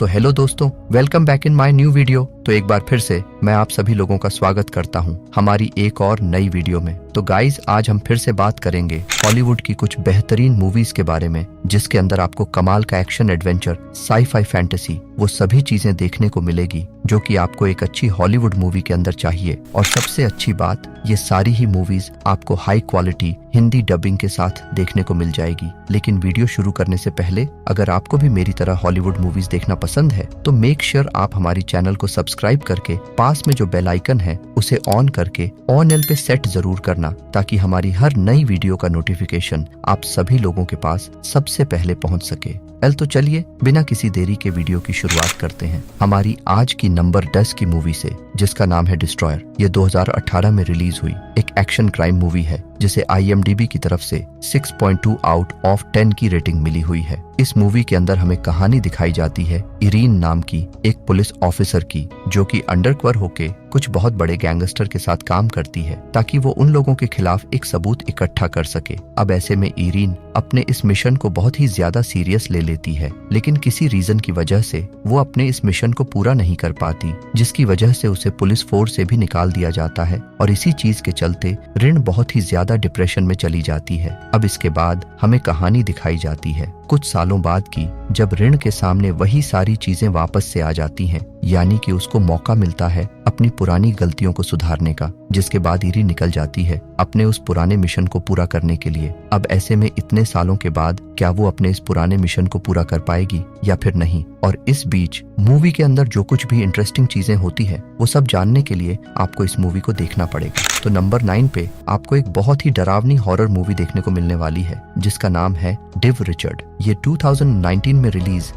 तो हेलो दोस्तों, welcome back in my new video. तो एक बार फिर से मैं आप सभी लोगों का स्वागत करता हूं हमारी एक और नई वीडियो में। तो गाइज, आज हम फिर से बात करेंगे हॉलीवुड की कुछ बेहतरीन मूवीज के बारे में, जिसके अंदर आपको कमाल का एक्शन, एडवेंचर, साई-फाई, फैंटेसी, वो सभी चीजें देखने को मिलेगी जो कि आपको एक अच्छी हॉलीवुड मूवी के अंदर चाहिए। और सबसे अच्छी बात, ये सारी ही मूवीज आपको हाई क्वालिटी हिंदी डबिंग के साथ देखने को मिल जाएगी। लेकिन वीडियो शुरू करने से पहले, अगर आपको भी मेरी तरह हॉलीवुड मूवीज देखना पसंद है तो मेक श्योर आप हमारी चैनल को सब्सक्राइब करके पास में जो बेल आइकन है उसे ऑन करके ऑन एल पे सेट जरूर करना, ताकि हमारी हर नई वीडियो का नोटिफिकेशन आप सभी लोगों के पास सबसे पहले पहुंच सके। तो चलिए बिना किसी देरी के वीडियो की शुरुआत करते हैं हमारी आज की नंबर 10 की मूवी से, जिसका नाम है डिस्ट्रॉयर। ये 2018 में रिलीज हुई एक एक्शन क्राइम मूवी है, जिसे IMDb की तरफ से 6.2 आउट ऑफ 10 की रेटिंग मिली हुई है। इस मूवी के अंदर हमें कहानी दिखाई जाती है इरीन नाम की एक पुलिस ऑफिसर की, जो कि अंडरकवर होके कुछ बहुत बड़े गैंगस्टर के साथ काम करती है ताकि वो उन लोगों के खिलाफ एक सबूत इकट्ठा कर सके। अब ऐसे में इरीन अपने इस मिशन को बहुत ही ज्यादा सीरियस ले लेती है, लेकिन किसी रीजन की वजह से वो अपने इस मिशन को पूरा नहीं कर पाती, जिसकी वजह से उसे पुलिस फोर्स से भी निकाल दिया जाता है। और इसी चीज के चलते रिन बहुत ही ज्यादा डिप्रेशन में चली जाती है। अब इसके बाद हमें कहानी दिखाई जाती है कुछ सालों बाद की, जब ऋण के सामने वही सारी चीजें वापस से आ जाती हैं, यानी कि उसको मौका मिलता है अपनी पुरानी गलतियों को सुधारने का, जिसके बाद इरी निकल जाती है अपने उस पुराने मिशन को पूरा करने के लिए। अब ऐसे में इतने सालों के बाद क्या वो अपने इस पुराने मिशन को पूरा कर पाएगी या फिर नहीं? और इस बीच मूवी के अंदर जो कुछ भी इंटरेस्टिंग चीजें होती है वो सब जानने के लिए आपको इस मूवी को देखना पड़ेगा। तो नंबर 9 पे आपको एक बहुत ही डरावनी हॉरर मूवी देखने को मिलने वाली है, जिसका नाम है डिव रिचर्ड। ये 2019 में रिलीज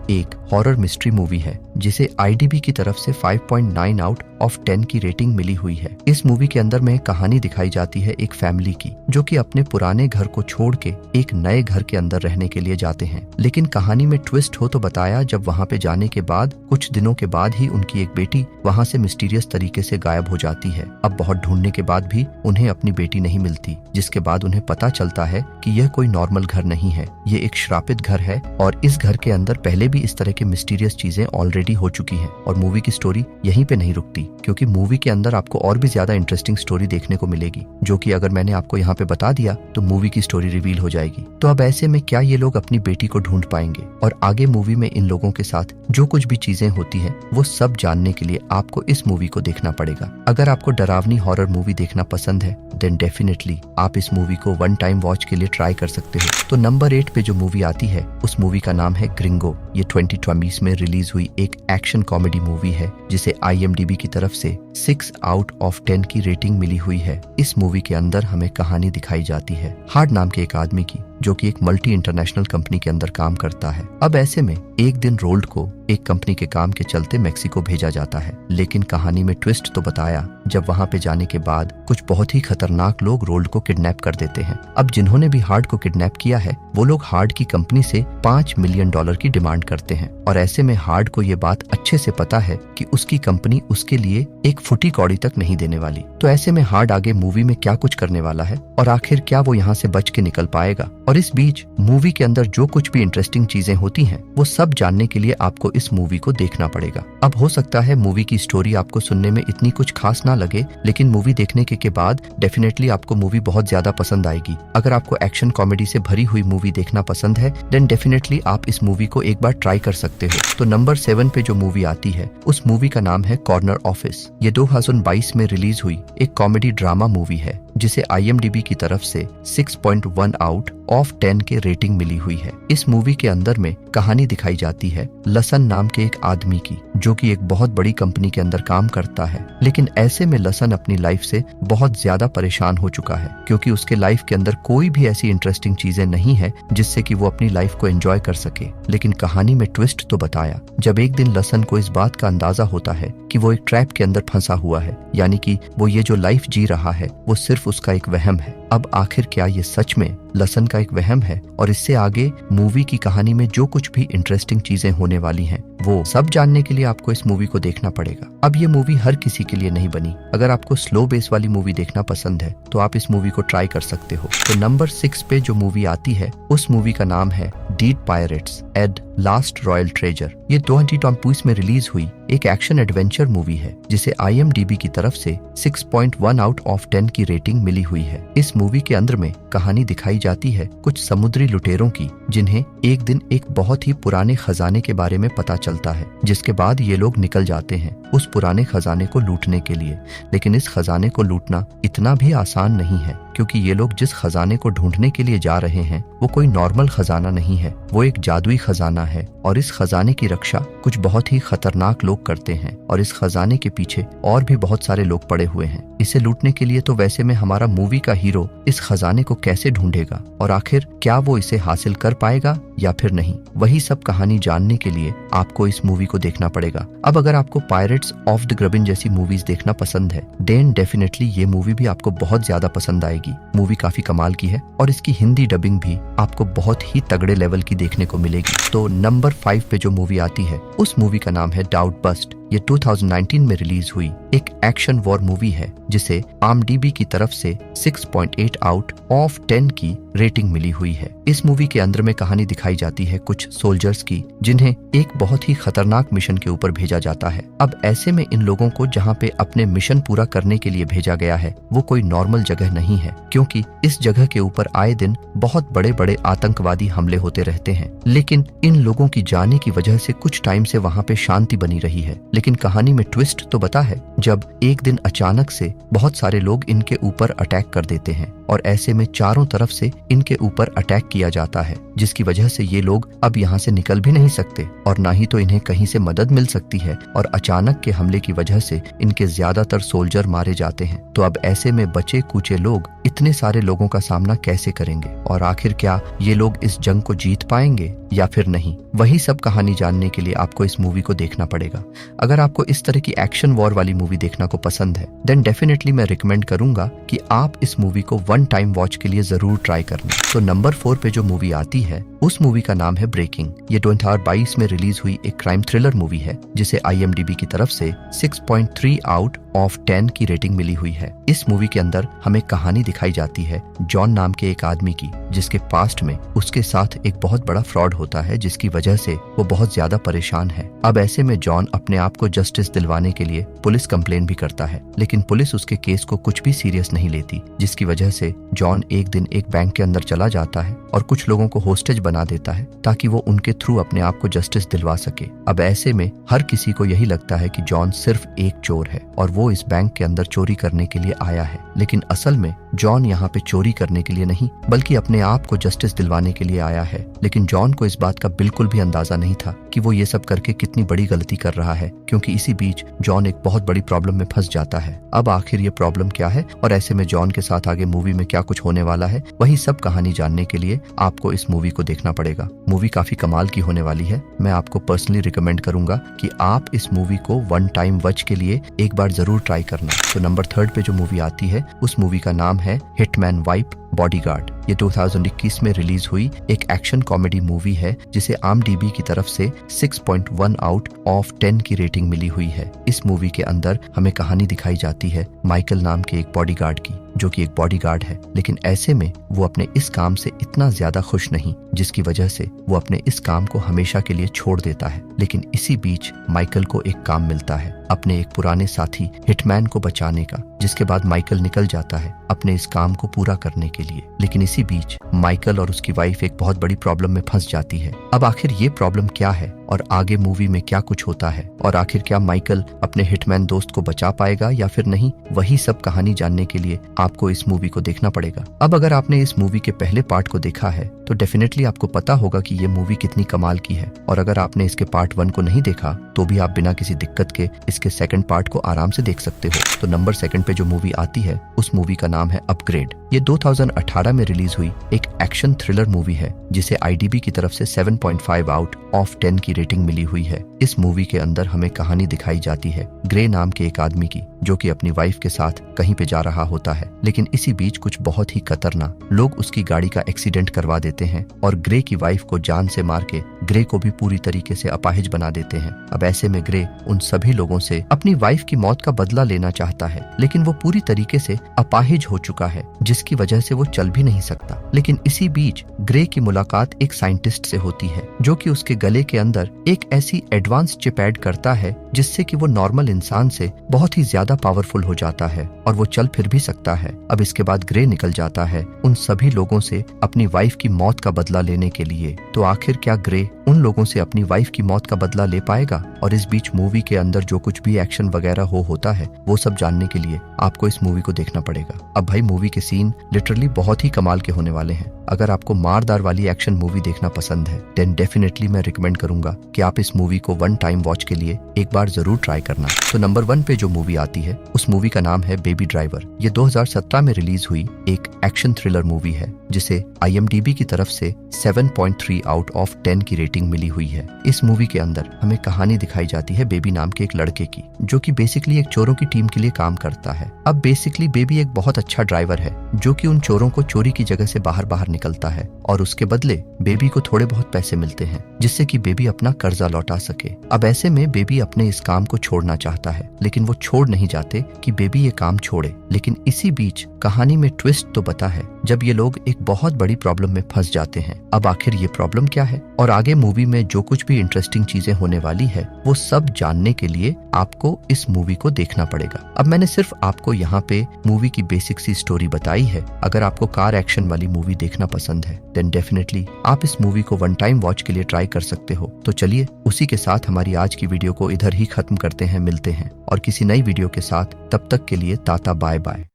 एक हॉरर मिस्ट्री मूवी है, जिसे IMDb की तरफ से 5.9 आउट ऑफ 10 की रेटिंग मिली हुई है। इस मूवी के अंदर में कहानी दिखाई जाती है एक फैमिली की, जो कि अपने पुराने घर को छोड़ के एक नए घर के अंदर रहने के लिए जाते हैं। लेकिन कहानी में ट्विस्ट हो तो बताया जब वहाँ पे जाने के बाद कुछ दिनों के बाद ही उनकी एक बेटी वहाँ से मिस्टीरियस तरीके से गायब हो जाती है। अब बहुत ढूंढने के बाद भी उन्हें अपनी बेटी नहीं मिलती, जिसके बाद उन्हें पता चलता है कि यह कोई नॉर्मल घर नहीं है, ये एक श्रापित घर है। और इस घर के अंदर पहले भी इस तरह की मिस्टीरियस चीजें ऑलरेडी हो चुकी हैं। और मूवी की स्टोरी यहीं पे नहीं रुकती, क्योंकि मूवी के अंदर आपको और भी ज्यादा इंटरेस्टिंग स्टोरी देखने को मिलेगी, जो कि अगर मैंने आपको यहाँ पे बता दिया तो मूवी की स्टोरी रिवील हो जाएगी। तो अब ऐसे में क्या ये लोग अपनी बेटी को ढूंढ पाएंगे? और आगे मूवी में इन लोगों के साथ जो कुछ भी चीजें होती हैं वो सब जानने के लिए आपको इस मूवी को देखना पड़ेगा। अगर आपको डरावनी हॉरर मूवी देखना पसंद है देन डेफिनेटली आप इस मूवी को वन टाइम वॉच के लिए ट्राई कर सकते हो। तो नंबर 8 पे जो मूवी आती है उस मूवी का नाम है ग्रिंगो। ये 2020 में रिलीज हुई एक एक्शन कॉमेडी मूवी है, जिसे IMDb की तरफ से 6 आउट ऑफ 10 की रेटिंग मिली हुई है। इस मूवी के अंदर हमें कहानी दिखाई जाती है हार्ड नाम के एक आदमी की, जो कि एक मल्टी इंटरनेशनल कंपनी के अंदर काम करता है। अब ऐसे में एक दिन रोल्ड को एक कंपनी के काम के चलते मेक्सिको भेजा जाता है, लेकिन कहानी में ट्विस्ट तो बताया जब वहां पे जाने के बाद कुछ बहुत ही खतरनाक लोग रोल्ड को किडनैप कर देते हैं। अब जिन्होंने भी हार्ड को किडनैप किया है वो लोग हार्ड की कंपनी से $5 मिलियन की डिमांड करते हैं। और ऐसे में हार्ड को ये बात अच्छे से पता है कि उसकी कंपनी उसके लिए एक फुटी कौड़ी तक नहीं देने वाली। तो ऐसे में हार्ड आगे मूवी में क्या कुछ करने वाला है और आखिर क्या वो यहाँ से बच के निकल पाएगा? और इस बीच मूवी के अंदर जो कुछ भी इंटरेस्टिंग चीजें होती हैं वो सब जानने के लिए आपको इस मूवी को देखना पड़ेगा। अब हो सकता है मूवी की स्टोरी आपको सुनने में इतनी कुछ खास ना लगे, लेकिन मूवी देखने के बाद डेफिनेटली आपको मूवी बहुत ज्यादा पसंद आएगी। अगर आपको एक्शन कॉमेडी से भरी हुई मूवी देखना पसंद है देन डेफिनेटली आप इस मूवी को एक बार ट्राई कर सकते हो। तो नंबर 7 पे जो मूवी आती है उस मूवी का नाम है कॉर्नर ऑफिस। ये 2022 में रिलीज हुई एक कॉमेडी ड्रामा मूवी है, जिसे IMDb की तरफ से 6.1 आउट ऑफ 10 के रेटिंग मिली हुई है। इस मूवी के अंदर में कहानी दिखाई जाती है लसन नाम के एक आदमी की, जो कि एक बहुत बड़ी कंपनी के अंदर काम करता है। लेकिन ऐसे में लसन अपनी लाइफ से बहुत ज्यादा परेशान हो चुका है, क्योंकि उसके लाइफ के अंदर कोई भी ऐसी इंटरेस्टिंग चीजें नहीं है जिससे कि वो अपनी लाइफ को एंजॉय कर सके। लेकिन कहानी में ट्विस्ट तो बताया जब एक दिन लसन को इस बात का अंदाजा होता है कि वो एक ट्रैप के अंदर फंसा हुआ है, यानी कि वो ये जो लाइफ जी रहा है वो सिर्फ उसका एक वहम है। अब आखिर क्या ये सच में लसन का एक वहम है? और इससे आगे मूवी की कहानी में जो कुछ भी इंटरेस्टिंग चीजें होने वाली हैं वो सब जानने के लिए आपको इस मूवी को देखना पड़ेगा। अब ये मूवी हर किसी के लिए नहीं बनी। अगर आपको स्लो बेस वाली मूवी देखना पसंद है तो आप इस मूवी को ट्राई कर सकते हो। तो नंबर 6 पे जो मूवी आती है उस मूवी का नाम है The Pirates The Last Royal Treasure. ये 2020 में रिलीज हुई एक एक्शन एडवेंचर मूवी है जिसे IMDb की तरफ से 6.1 आउट ऑफ 10 की रेटिंग मिली हुई है। इस मूवी के अंदर में कहानी दिखाई जाती है कुछ समुद्री लुटेरों की, जिन्हें एक दिन एक बहुत ही पुराने खजाने के बारे में पता चलता है, जिसके बाद ये लोग निकल जाते हैं उस पुराने खजाने को लूटने के लिए। लेकिन इस खजाने को लूटना इतना भी आसान नहीं है, क्योंकि ये लोग जिस खजाने को ढूंढने के लिए जा रहे हैं वो कोई नॉर्मल खजाना नहीं है, वो एक जादुई खजाना है। और इस खजाने की रक्षा कुछ बहुत ही खतरनाक लोग करते हैं और इस खजाने के पीछे और भी बहुत सारे लोग पड़े हुए हैं। इसे लूटने के लिए तो वैसे में हमारा मूवी का हीरो इस खजाने को कैसे ढूंढेगा और आखिर क्या वो इसे हासिल कर पाएगा या फिर नहीं, वही सब कहानी जानने के लिए आपको इस मूवी को देखना पड़ेगा। अब अगर आपको पायरेट्स ऑफ द कैरिबियन जैसी मूवीज देखना पसंद है, देन डेफिनेटली ये मूवी भी आपको बहुत ज्यादा पसंद आएगी। मूवी काफी कमाल की है और इसकी हिंदी डबिंग भी आपको बहुत ही तगड़े लेवल की देखने को मिलेगी। तो नंबर 5 पे जो मूवी आती है उस मूवी का नाम है डाउट बस्ट। ये 2019 में रिलीज हुई एक एक्शन वॉर मूवी है जिसे IMDb की तरफ से 6.8 आउट ऑफ 10 की रेटिंग मिली हुई है। इस मूवी के अंदर में कहानी दिखाई जाती है कुछ सोल्जर्स की, जिन्हें एक बहुत ही खतरनाक मिशन के ऊपर भेजा जाता है। अब ऐसे में इन लोगों को जहाँ पे अपने मिशन पूरा करने के लिए भेजा गया है वो कोई नॉर्मल जगह नहीं है, क्योंकि इस जगह के ऊपर आए दिन बहुत बड़े बड़े आतंकवादी हमले होते रहते हैं। लेकिन इन लोगों की जाने की वजह से कुछ टाइम से वहाँ पे शांति बनी रही है। लेकिन कहानी में ट्विस्ट तो बता है जब एक दिन अचानक से बहुत सारे लोग इनके ऊपर अटैक कर देते हैं और ऐसे में चारों तरफ से इनके ऊपर अटैक किया जाता है, जिसकी वजह से ये लोग अब यहाँ से निकल भी नहीं सकते और ना ही तो इन्हें कहीं से मदद मिल सकती है और अचानक के हमले की वजह से इनके ज्यादातर सोल्जर मारे जाते हैं। तो अब ऐसे में बचे कूचे लोग इतने सारे लोगों का सामना कैसे करेंगे और आखिर क्या ये लोग इस जंग को जीत पाएंगे या फिर नहीं, वही सब कहानी जानने के लिए आपको इस मूवी को देखना पड़ेगा। अगर आपको इस तरह की एक्शन वॉर वाली मूवी देखना को पसंद है, देन डेफिनेटली मैं रिकमेंड करूंगा कि आप इस मूवी को वन टाइम वॉच के लिए जरूर ट्राई करना। तो नंबर 4 पे जो मूवी आती है उस मूवी का नाम है ब्रेकिंग। ये 2022 में रिलीज हुई एक क्राइम थ्रिलर मूवी है जिसे IMDb की तरफ से 6.3 आउट ऑफ 10 की रेटिंग मिली हुई है। इस मूवी के अंदर हमें कहानी दिखाई जाती है जॉन नाम के एक आदमी की, जिसके पास्ट में उसके साथ एक बहुत बड़ा फ्रॉड होता है, जिसकी वजह से वो बहुत ज्यादा परेशान है। अब ऐसे में जॉन अपने आप को जस्टिस दिलवाने के लिए पुलिस कंप्लेन भी करता है, लेकिन पुलिस उसके केस को कुछ भी सीरियस नहीं लेती, जिसकी वजह से जॉन एक दिन एक बैंक के अंदर चला जाता है और कुछ लोगों को होस्टेज बना देता है ताकि वो उनके थ्रू अपने आप को जस्टिस दिलवा सके। अब ऐसे में हर किसी को यही लगता है कि जॉन सिर्फ एक चोर है और वो इस बैंक के अंदर चोरी करने के लिए आया है, लेकिन असल में जॉन यहाँ पे चोरी करने के लिए नहीं बल्कि अपने आप को जस्टिस दिलवाने के लिए आया है। लेकिन जॉन को इस बात का बिल्कुल भी अंदाजा नहीं था कि वो ये सब करके कितनी बड़ी गलती कर रहा है, क्योंकि इसी बीच जॉन एक बहुत बड़ी प्रॉब्लम में फंस जाता है। अब आखिर ये प्रॉब्लम क्या है और ऐसे में जॉन के साथ आगे मूवी में क्या कुछ होने वाला है, वही सब कहानी जानने के लिए आपको इस मूवी को देखना पड़ेगा। मूवी काफी कमाल की होने वाली है। मैं आपको पर्सनली रिकमेंड करूंगा कि आप इस मूवी को वन टाइम वॉच के लिए एक बार जरूर ट्राई करना। तो नंबर 3 पे जो मूवी आती है उस मूवी का नाम है हिटमैन वाइफ बॉडीगार्ड। ये 2021 में रिलीज हुई एक एक्शन कॉमेडी मूवी है जिसे IMDb की तरफ से 6.1 आउट ऑफ 10 की रेटिंग मिली हुई है। इस मूवी के अंदर हमें कहानी दिखाई जाती है माइकल नाम के एक बॉडीगार्ड की, जो कि एक बॉडीगार्ड है, लेकिन ऐसे में वो अपने इस काम से इतना ज्यादा खुश नहीं, जिसकी वजह से वो अपने इस काम को हमेशा के लिए छोड़ देता है। लेकिन इसी बीच माइकल को एक काम मिलता है अपने एक पुराने साथी हिटमैन को बचाने का, जिसके बाद माइकल निकल जाता है अपने इस काम को पूरा करने के लिए। लेकिन इसी बीच माइकल और उसकी वाइफ एक बहुत बड़ी प्रॉब्लम में फंस जाती है। अब आखिर ये प्रॉब्लम क्या है और आगे मूवी में क्या कुछ होता है और आखिर क्या माइकल अपने हिटमैन दोस्त को बचा पाएगा या फिर नहीं, वही सब कहानी जानने के लिए आपको इस मूवी को देखना पड़ेगा। अब अगर आपने इस मूवी के पहले पार्ट को देखा है तो डेफिनेटली आपको पता होगा कि ये मूवी कितनी कमाल की है, और अगर आपने इसके पार्ट 1 को नहीं देखा तो भी आप बिना किसी दिक्कत के इसके सेकंड पार्ट को आराम से देख सकते हो। तो नंबर 2 पे जो मूवी आती है उस मूवी का नाम है अपग्रेड। ये 2018 में रिलीज हुई एक एक्शन थ्रिलर मूवी है जिसे IMDb की तरफ से 7.5 आउट ऑफ 10 की रेटिंग मिली हुई है। इस मूवी के अंदर हमें कहानी दिखाई जाती है ग्रे नाम के एक आदमी की, जो कि अपनी वाइफ के साथ कहीं पे जा रहा होता है, लेकिन इसी बीच कुछ बहुत ही खतरनाक लोग उसकी गाड़ी का एक्सीडेंट करवा देते हैं और ग्रे की वाइफ को जान से मार के ग्रे को भी पूरी तरीके से अपाहिज बना देते हैं। अब ऐसे में ग्रे उन सभी लोगों से अपनी वाइफ की मौत का बदला लेना चाहता है, लेकिन वो पूरी तरीके से अपाहिज हो चुका है, जिसकी वजह से वो चल भी नहीं सकता। लेकिन इसी बीच ग्रे की मुलाकात एक साइंटिस्ट से होती है, जो कि उसके गले के अंदर एक ऐसी एडवांस चिप ऐड करता है जिससे कि वो नॉर्मल इंसान से बहुत ही ज्यादा पावरफुल हो जाता है और वो चल फिर भी सकता है। अब इसके बाद ग्रे निकल जाता है उन सभी लोगों से अपनी वाइफ की मौत का बदला लेने के लिए। तो आखिर क्या ग्रे उन लोगों से अपनी वाइफ की मौत का बदला ले पाएगा? और इस बीच मूवी के अंदर जो कुछ भी एक्शन वगैरह होता है, वो सब जानने के लिए आपको इस मूवी को देखना पड़ेगा। अब भाई मूवी के सीन लिटरली बहुत ही कमाल के होने वाले हैं। अगर आपको मारदार वाली एक्शन मूवी देखना पसंद है, देन डेफिनेटली मैं रिकमेंड करूंगा कि आप इस मूवी को वन टाइम वॉच के लिए एक बार जरूर ट्राई करना। तो नंबर 1 पे जो मूवी आती है, उस मूवी का नाम है बेबी ड्राइवर। ये 2017 में रिलीज हुई एक एक्शन थ्रिलर मूवी है, जिसे IMDb की तरफ से 7.3 आउट ऑफ 10 की रेटिंग मिली हुई है। इस मूवी के अंदर हमें कहानी दिखाई जाती है बेबी नाम के एक लड़के की, जो कि बेसिकली एक चोरों की टीम के लिए काम करता है। अब बेसिकली बेबी एक बहुत अच्छा ड्राइवर है, जो कि उन चोरों को चोरी की जगह से बाहर निकलता है और उसके बदले बेबी को थोड़े बहुत पैसे मिलते हैं, जिससे कि बेबी अपना कर्जा लौटा सके। अब ऐसे में बेबी अपने इस काम को छोड़ना चाहता है, लेकिन वो छोड़ नहीं जाते कि बेबी ये काम छोड़े। लेकिन इसी बीच कहानी में ट्विस्ट तो बता है, जब ये लोग एक बहुत बड़ी प्रॉब्लम में फंस जाते हैं। अब आखिर ये प्रॉब्लम क्या है और आगे मूवी में जो कुछ भी इंटरेस्टिंग चीजें होने वाली है, वो सब जानने के लिए आपको इस मूवी को देखना पड़ेगा। अब मैंने सिर्फ आपको यहाँ पे मूवी की बेसिक सी स्टोरी बताई है। अगर आपको कार एक्शन वाली मूवी देखना पसंद है, देन डेफिनेटली आप इस मूवी को वन टाइम वॉच के लिए ट्राई कर सकते हो। तो चलिए उसी के साथ हमारी आज की वीडियो को इधर ही खत्म करते हैं। मिलते हैं और किसी नई वीडियो के साथ, तब तक के लिए टाटा बाय बाय।